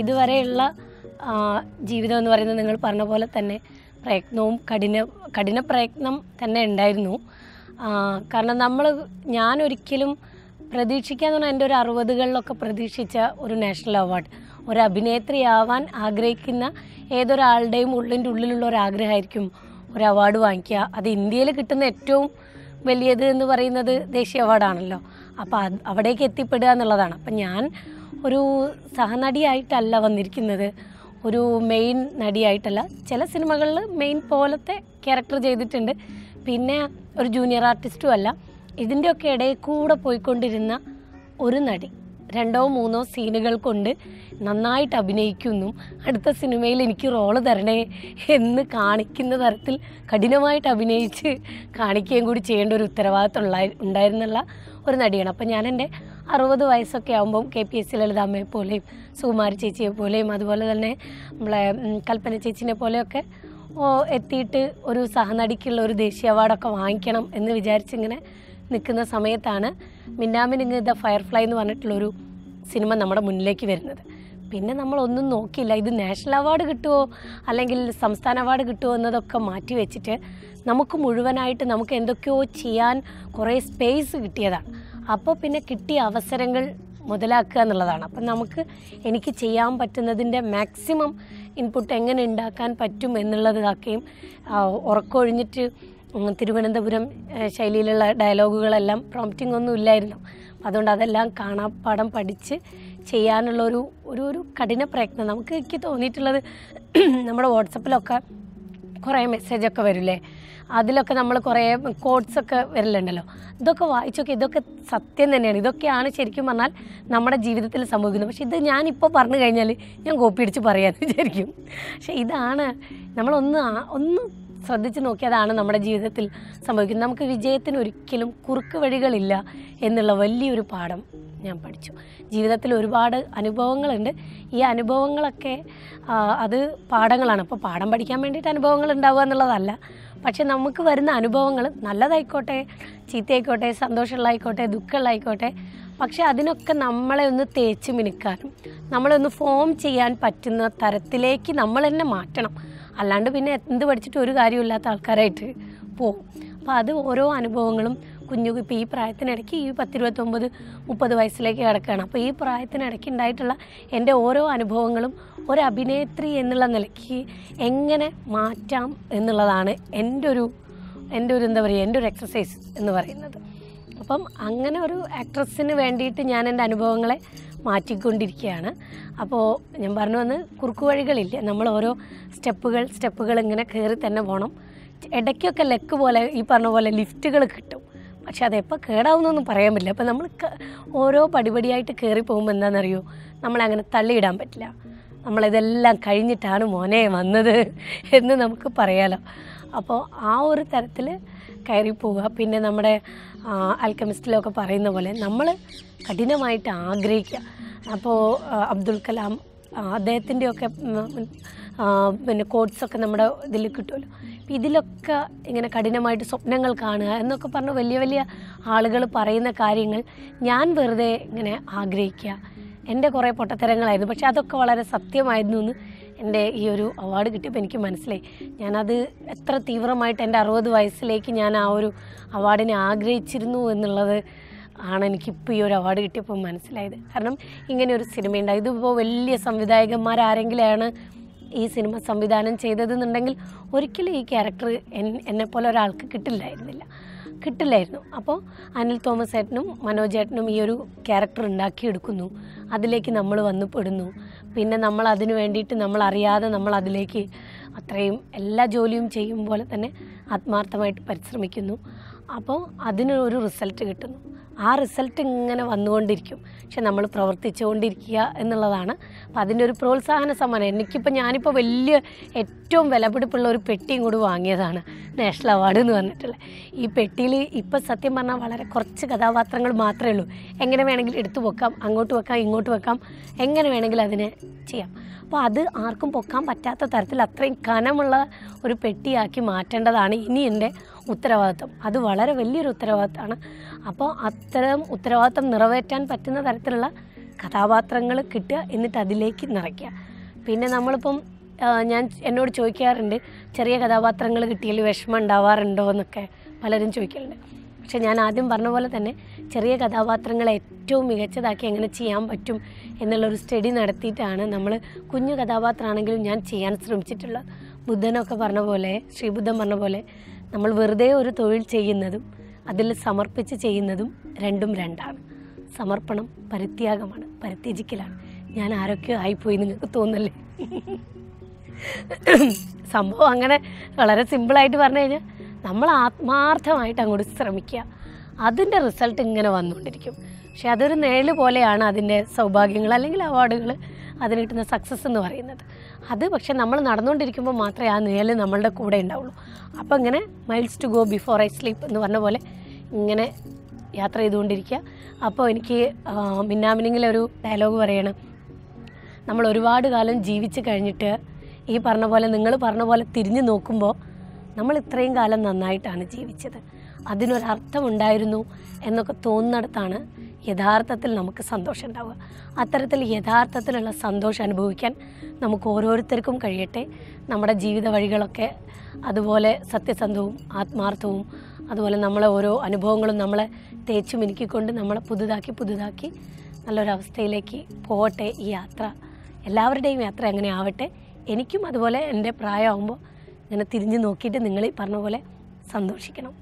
ഇതുവരെയുള്ള ജീവിതം എന്ന് പറയുന്നത് നിങ്ങൾ പറഞ്ഞ പോലെ തന്നെ പ്രയത്നവും കഠിന പ്രയത്നം തന്നെ ഉണ്ടായിരുന്നു. കാരണം ഞാനൊരിക്കലും പ്രതീക്ഷിക്കാന്ന് പറഞ്ഞാൽ എൻ്റെ ഒരു 60കളിലൊക്കെ പ്രതീക്ഷിച്ച ഒരു നാഷണൽ അവാർഡ്, ഒരു അഭിനേത്രിയാവാൻ ആഗ്രഹിക്കുന്ന ഏതൊരാളുടെയും ഉള്ളിലുള്ള ഒരു ആഗ്രഹമായിരിക്കും ഒരു അവാർഡ് വാങ്ങിക്കുക. അത് ഇന്ത്യയിൽ കിട്ടുന്ന ഏറ്റവും വലിയത് എന്ന് പറയുന്നത് ദേശീയ അവാർഡാണല്ലോ. അപ്പോൾ അവിടേക്ക് എത്തിപ്പെടുക എന്നുള്ളതാണ്. അപ്പം ഞാൻ ഒരു സഹനടിയായിട്ടല്ല വന്നിരിക്കുന്നത്, ഒരു മെയിൻ നടിയായിട്ടല്ല. ചില സിനിമകളിൽ മെയിൻ പോലത്തെ ക്യാരക്ടർ ചെയ്തിട്ടുണ്ട്, പിന്നെ ഒരു ജൂനിയർ ആർട്ടിസ്റ്റും അല്ല. ഇതിൻ്റെയൊക്കെ ഇടയിൽ കൂടെ പോയിക്കൊണ്ടിരുന്ന ഒരു നടി. 2 or 3 സീനുകൾ കൊണ്ട് നന്നായിട്ട് അഭിനയിക്കുന്നു, അടുത്ത സിനിമയിൽ എനിക്ക് റോള് തരണേ എന്ന് കാണിക്കുന്ന തരത്തിൽ കഠിനമായിട്ട് അഭിനയിച്ച് കാണിക്കുകയും കൂടി ചെയ്യേണ്ട ഒരു ഉത്തരവാദിത്വം ഉണ്ടായിരുന്നുള്ള ഒരു നടിയാണ്. അപ്പം ഞാൻ എൻ്റെ 60 വയസ്സൊക്കെ ആകുമ്പം KPSC ലളിതാമ്മയെ പോലെയും സുകുമാരി ചേച്ചിയെ പോലെയും അതുപോലെ തന്നെ നമ്മളെ കൽപ്പന ചേച്ചിനെ പോലെയൊക്കെ എത്തിയിട്ട് ഒരു സഹനടിക്കുള്ള ഒരു ദേശീയ അവാർഡൊക്കെ വാങ്ങിക്കണം എന്ന് വിചാരിച്ചിങ്ങനെ നിൽക്കുന്ന സമയത്താണ് മിന്നാമിനുങ്ങ് ദ ഫയർഫ്ലൈ എന്ന് പറഞ്ഞിട്ടുള്ളൊരു സിനിമ നമ്മുടെ മുന്നിലേക്ക് വരുന്നത്. പിന്നെ നമ്മളൊന്നും നോക്കിയില്ല, ഇത് നാഷണൽ അവാർഡ് കിട്ടുമോ അല്ലെങ്കിൽ സംസ്ഥാന അവാർഡ് കിട്ടുമോ എന്നതൊക്കെ മാറ്റി വെച്ചിട്ട് നമുക്ക് മുഴുവനായിട്ട് നമുക്ക് എന്തൊക്കെയോ ചെയ്യാൻ കുറേ സ്പേസ് കിട്ടിയതാണ്. അപ്പോൾ പിന്നെ കിട്ടിയ അവസരങ്ങൾ മുതലാക്കുക എന്നുള്ളതാണ്. അപ്പം എനിക്ക് ചെയ്യാൻ പറ്റുന്നതിൻ്റെ മാക്സിമം ഇൻപുട്ട് എങ്ങനെ ഉണ്ടാക്കാൻ പറ്റും എന്നുള്ളതാക്കുകയും ഉറക്കമൊഴിഞ്ഞിട്ട് തിരുവനന്തപുരം ശൈലിയിലുള്ള ഡയലോഗുകളെല്ലാം പ്രോംപ്റ്റിംഗ് ഒന്നും ഇല്ലായിരുന്നു. അതുകൊണ്ട് അതെല്ലാം കാണാപ്പാഠം പഠിച്ച് ചെയ്യാനുള്ളൊരു ഒരു കഠിന പ്രയത്നം. എനിക്ക് തോന്നിയിട്ടുള്ളത് നമ്മുടെ വാട്സപ്പിലൊക്കെ കുറേ മെസ്സേജൊക്കെ വരില്ലേ, അതിലൊക്കെ നമ്മൾ കുറേ കോഡ്സൊക്കെ വരലുണ്ടല്ലോ. ഇതൊക്കെ വായിച്ചൊക്കെ ഇതൊക്കെ സത്യം തന്നെയാണ്, ഇതൊക്കെയാണ് ശരിക്കും പറഞ്ഞാൽ നമ്മുടെ ജീവിതത്തിൽ സംഭവിക്കുന്നത്. പക്ഷേ ഇത് ഞാനിപ്പോൾ പറഞ്ഞു കഴിഞ്ഞാൽ ഞാൻ കോപ്പി അടിച്ച് പറയാമെന്ന് വിചാരിക്കും. പക്ഷേ ഇതാണ് ഒന്ന് ശ്രദ്ധിച്ച് നോക്കിയതാണ് നമ്മുടെ ജീവിതത്തിൽ സംഭവിക്കുന്നത്. നമുക്ക് വിജയത്തിന് ഒരിക്കലും കുറുക്ക് വഴികളില്ല എന്നുള്ള വലിയൊരു പാഠം ഞാൻ പഠിച്ചു. ജീവിതത്തിൽ ഒരുപാട് അനുഭവങ്ങളുണ്ട്. ഈ അനുഭവങ്ങളൊക്കെ അത് പാഠങ്ങളാണ്. അപ്പോൾ പാഠം പഠിക്കാൻ വേണ്ടിയിട്ട് അനുഭവങ്ങൾ ഉണ്ടാവുക എന്നുള്ളതല്ല, പക്ഷെ നമുക്ക് വരുന്ന അനുഭവങ്ങൾ നല്ലതായിക്കോട്ടെ ചീത്തയായിക്കോട്ടെ സന്തോഷമുള്ളതായിക്കോട്ടെ ദുഃഖമുള്ളതായിക്കോട്ടെ, പക്ഷെ അതിനൊക്കെ നമ്മളെ ഒന്ന് തേച്ച് മിനുക്കാനും നമ്മളെ ഒന്ന് ഫോം ചെയ്യാൻ പറ്റുന്ന തരത്തിലേക്ക് നമ്മൾ തന്നെ മാറ്റണം. അല്ലാണ്ട് പിന്നെ എന്ത് പഠിച്ചിട്ട് ഒരു കാര്യമില്ലാത്ത ആൾക്കാരായിട്ട് പോവും. അപ്പോൾ അത് ഓരോ അനുഭവങ്ങളും ഇപ്പോൾ ഈ പ്രായത്തിനിടയ്ക്ക് ഈ 29-30 വയസ്സിലേക്ക് കിടക്കുകയാണ്. അപ്പോൾ ഈ പ്രായത്തിനിടയ്ക്ക് ഉണ്ടായിട്ടുള്ള എൻ്റെ ഓരോ അനുഭവങ്ങളും ഒരു അഭിനേത്രി എന്നുള്ള നിലയ്ക്ക് എങ്ങനെ മാറ്റാം എന്നുള്ളതാണ് എൻ്റെ ഒരു എന്താ പറയുക എൻ്റെ ഒരു എക്സസൈസ് എന്ന് പറയുന്നത്. അപ്പം അങ്ങനെ ഒരു ആക്ട്രസിന് വേണ്ടിയിട്ട് ഞാൻ എൻ്റെ അനുഭവങ്ങളെ മാറ്റിക്കൊണ്ടിരിക്കുകയാണ്. അപ്പോൾ ഞാൻ പറഞ്ഞു വന്ന് കുറുക്കു വഴികളില്ല, നമ്മൾ ഓരോ സ്റ്റെപ്പുകൾ ഇങ്ങനെ കയറി തന്നെ പോകണം. ഇടയ്ക്കൊക്കെ ലെക്ക് പോലെ ഈ പറഞ്ഞ പോലെ ലിഫ്റ്റുകൾ കിട്ടും, പക്ഷെ അതെപ്പോൾ കേടാവുന്നൊന്നും പറയാൻ പറ്റില്ല. അപ്പോൾ നമ്മൾ ഓരോ പടിപടിയായിട്ട് കയറി പോകുമ്പോൾ എന്താണെന്നറിയോ, നമ്മളങ്ങനെ തള്ളിയിടാൻ പറ്റില്ല. നമ്മളിതെല്ലാം കഴിഞ്ഞിട്ടാണ് മോനെ വന്നത് എന്ന് നമുക്ക് പറയാലോ. അപ്പോൾ ആ ഒരു തരത്തിൽ കയറി പോവുക. പിന്നെ നമ്മുടെ ആൽക്കമിസ്റ്റിലൊക്കെ പറയുന്ന പോലെ നമ്മൾ കഠിനമായിട്ട് ആഗ്രഹിക്കുക. അപ്പോൾ അബ്ദുൽ കലാം അദ്ദേഹത്തിൻ്റെയൊക്കെ പിന്നെ കോട്ട്സൊക്കെ നമ്മുടെ ഇതിൽ കിട്ടുമല്ലോ. ഇതിലൊക്കെ ഇങ്ങനെ കഠിനമായിട്ട് സ്വപ്നങ്ങൾ കാണുക എന്നൊക്കെ പറഞ്ഞ് വലിയ വലിയ ആളുകൾ പറയുന്ന കാര്യങ്ങൾ ഞാൻ വെറുതെ ഇങ്ങനെ ആഗ്രഹിക്കുക. എൻ്റെ കുറേ പൊട്ടത്തരങ്ങളായിരുന്നു, പക്ഷെ അതൊക്കെ വളരെ സത്യമായിരുന്നു എന്ന് എൻ്റെ ഈ ഒരു അവാർഡ് കിട്ടിയപ്പോൾ എനിക്ക് മനസ്സിലായി. ഞാനത് എത്ര തീവ്രമായിട്ട് എൻ്റെ 60 വയസ്സിലേക്ക് ഞാൻ ആ ഒരു അവാർഡിനെ ആഗ്രഹിച്ചിരുന്നു എന്നുള്ളത് ആണ് എനിക്കിപ്പോൾ ഈ ഒരു അവാർഡ് കിട്ടിയപ്പോൾ മനസ്സിലായത്. കാരണം ഇങ്ങനെയൊരു സിനിമയുണ്ടായി, ഇതിപ്പോൾ വലിയ സംവിധായകന്മാരാരെങ്കിലാണ് ഈ സിനിമ സംവിധാനം ചെയ്തതെന്നുണ്ടെങ്കിൽ ഒരിക്കലും ഈ ക്യാരക്ടർ എന്നെപ്പോലെ ഒരാൾക്ക് കിട്ടില്ലായിരുന്നു. അപ്പോൾ അനിൽ തോമസ് ഏട്ടനും മനോജ് ഏട്ടനും ഈ ഒരു ക്യാരക്ടർ ഉണ്ടാക്കിയെടുക്കുന്നു, അതിലേക്ക് നമ്മൾ വന്നു പെടുന്നു. പിന്നെ നമ്മൾ അതിന് വേണ്ടിയിട്ട് നമ്മളറിയാതെ നമ്മൾ അതിലേക്ക് അത്രയും എല്ലാ ജോലിയും ചെയ്യും പോലെ തന്നെ ആത്മാർത്ഥമായിട്ട് പരിശ്രമിക്കുന്നു. അപ്പോൾ അതിനൊരു റിസൾട്ട് കിട്ടുന്നു. ആ റിസൾട്ട് ഇങ്ങനെ വന്നുകൊണ്ടിരിക്കും, പക്ഷെ നമ്മൾ പ്രവർത്തിച്ചുകൊണ്ടിരിക്കുക എന്നുള്ളതാണ്. അപ്പോൾ അതിൻ്റെ ഒരു പ്രോത്സാഹന സമ്മാനം ഞാനിപ്പോൾ വലിയ ഏറ്റവും വിലപിടിപ്പുള്ള ഒരു പെട്ടിയും കൂടി വാങ്ങിയതാണ് നാഷണൽ അവാർഡ് എന്ന് പറഞ്ഞിട്ടുള്ളത്. ഈ പെട്ടിയിൽ ഇപ്പം സത്യം പറഞ്ഞാൽ വളരെ കുറച്ച് കഥാപാത്രങ്ങൾ മാത്രമേ ഉള്ളൂ. എങ്ങനെ വേണമെങ്കിലും എടുത്തു വെക്കാം, അങ്ങോട്ട് വെക്കാം, ഇങ്ങോട്ട് വെക്കാം, എങ്ങനെ വേണമെങ്കിലും അതിനെ ചെയ്യാം. അപ്പോൾ അത് ആർക്കും പൊക്കാൻ പറ്റാത്ത തരത്തിൽ അത്രയും കനമുള്ള ഒരു പെട്ടിയാക്കി മാറ്റേണ്ടതാണ് ഇനി എൻ്റെ ഉത്തരവാദിത്വം. അത് വളരെ വലിയൊരു ഉത്തരവാദിത്തമാണ്. അപ്പോൾ അത്തരം ഉത്തരവാദിത്വം നിറവേറ്റാൻ പറ്റുന്ന തരത്തിലുള്ള കഥാപാത്രങ്ങൾ കിട്ടുക, എന്നിട്ട് അതിലേക്ക് നിറയ്ക്കുക. പിന്നെ നമ്മളിപ്പം എന്നോട് ചോദിക്കാറുണ്ട്, ചെറിയ കഥാപാത്രങ്ങൾ കിട്ടിയാൽ വിഷമം ഉണ്ടാവാറുണ്ടോ എന്നൊക്കെ പലരും ചോദിക്കലുണ്ട്. പക്ഷേ ഞാൻ ആദ്യം പറഞ്ഞ പോലെ തന്നെ ചെറിയ കഥാപാത്രങ്ങളെ ഏറ്റവും മികച്ചതാക്കി എങ്ങനെ ചെയ്യാൻ പറ്റും എന്നുള്ളൊരു സ്റ്റഡി നടത്തിയിട്ടാണ് നമ്മൾ കുഞ്ഞു കഥാപാത്രമാണെങ്കിലും ഞാൻ ചെയ്യാൻ ശ്രമിച്ചിട്ടുള്ളത്. ബുദ്ധനൊക്കെ പറഞ്ഞ പോലെ, ശ്രീബുദ്ധൻ പറഞ്ഞ പോലെ, നമ്മൾ വെറുതെ ഒരു തൊഴിൽ ചെയ്യുന്നതും അതിൽ സമർപ്പിച്ച് ചെയ്യുന്നതും രണ്ടും രണ്ടാണ്. സമർപ്പണം പരിത്യാഗമാണ്, പരിത്യജിക്കലാണ്. ഞാൻ ആരൊക്കെയോ ആയിപ്പോയി നിങ്ങൾക്ക് തോന്നല്ലേ? സംഭവം അങ്ങനെ വളരെ സിമ്പിളായിട്ട് പറഞ്ഞു കഴിഞ്ഞാൽ നമ്മൾ ആത്മാർത്ഥമായിട്ട് അങ്ങോട്ട് ശ്രമിക്കുക, അതിൻ്റെ റിസൾട്ട് ഇങ്ങനെ വന്നുകൊണ്ടിരിക്കും. പക്ഷെ അതൊരു നിഴൽ പോലെയാണ് അതിൻ്റെ സൗഭാഗ്യങ്ങൾ അല്ലെങ്കിൽ അവാർഡുകൾ, അതിന് കിട്ടുന്ന സക്സസ് എന്ന് പറയുന്നത്. അത് പക്ഷെ നമ്മൾ നടന്നുകൊണ്ടിരിക്കുമ്പോൾ മാത്രമേ ആ നിഴൽ നമ്മളുടെ കൂടെ ഉണ്ടാവുള്ളൂ. അപ്പോൾ ഇങ്ങനെ miles to go before I sleep എന്ന് പറഞ്ഞ പോലെ ഇങ്ങനെ യാത്ര ചെയ്തുകൊണ്ടിരിക്കുക. അപ്പോൾ എനിക്ക് മിന്നാമിനിങ്ങിലൊരു ഡയലോഗ് പറയണം, നമ്മൾ ഒരുപാട് കാലം ജീവിച്ച് കഴിഞ്ഞിട്ട് ഈ പറഞ്ഞ പോലെ, നിങ്ങൾ പറഞ്ഞ പോലെ തിരിഞ്ഞു നോക്കുമ്പോൾ നമ്മൾ ഇത്രയും കാലം നന്നായിട്ടാണ് ജീവിച്ചത്, അതിനൊരർത്ഥമുണ്ടായിരുന്നു എന്നൊക്കെ തോന്നുന്നിടത്താണ് യഥാർത്ഥത്തിൽ നമുക്ക് സന്തോഷം ഉണ്ടാവുക. അത്തരത്തിൽ യഥാർത്ഥത്തിലുള്ള സന്തോഷം അനുഭവിക്കാൻ നമുക്ക് ഓരോരുത്തർക്കും കഴിയട്ടെ. നമ്മുടെ ജീവിത വഴികളൊക്കെ അതുപോലെ സത്യസന്ധവും ആത്മാർത്ഥവും, അതുപോലെ നമ്മളെ ഓരോ അനുഭവങ്ങളും നമ്മളെ തേച്ചു മിനുക്കിക്കൊണ്ട് നമ്മളെ പുതുതാക്കി നല്ലൊരവസ്ഥയിലേക്ക് പോകട്ടെ ഈ യാത്ര. എല്ലാവരുടെയും യാത്ര അങ്ങനെ ആവട്ടെ. എനിക്കും അതുപോലെ എൻ്റെ പ്രായമാകുമ്പോൾ ഇങ്ങനെ തിരിഞ്ഞു നോക്കിയിട്ട് നിങ്ങൾ ഈ പറഞ്ഞ പോലെ സന്തോഷിക്കണം.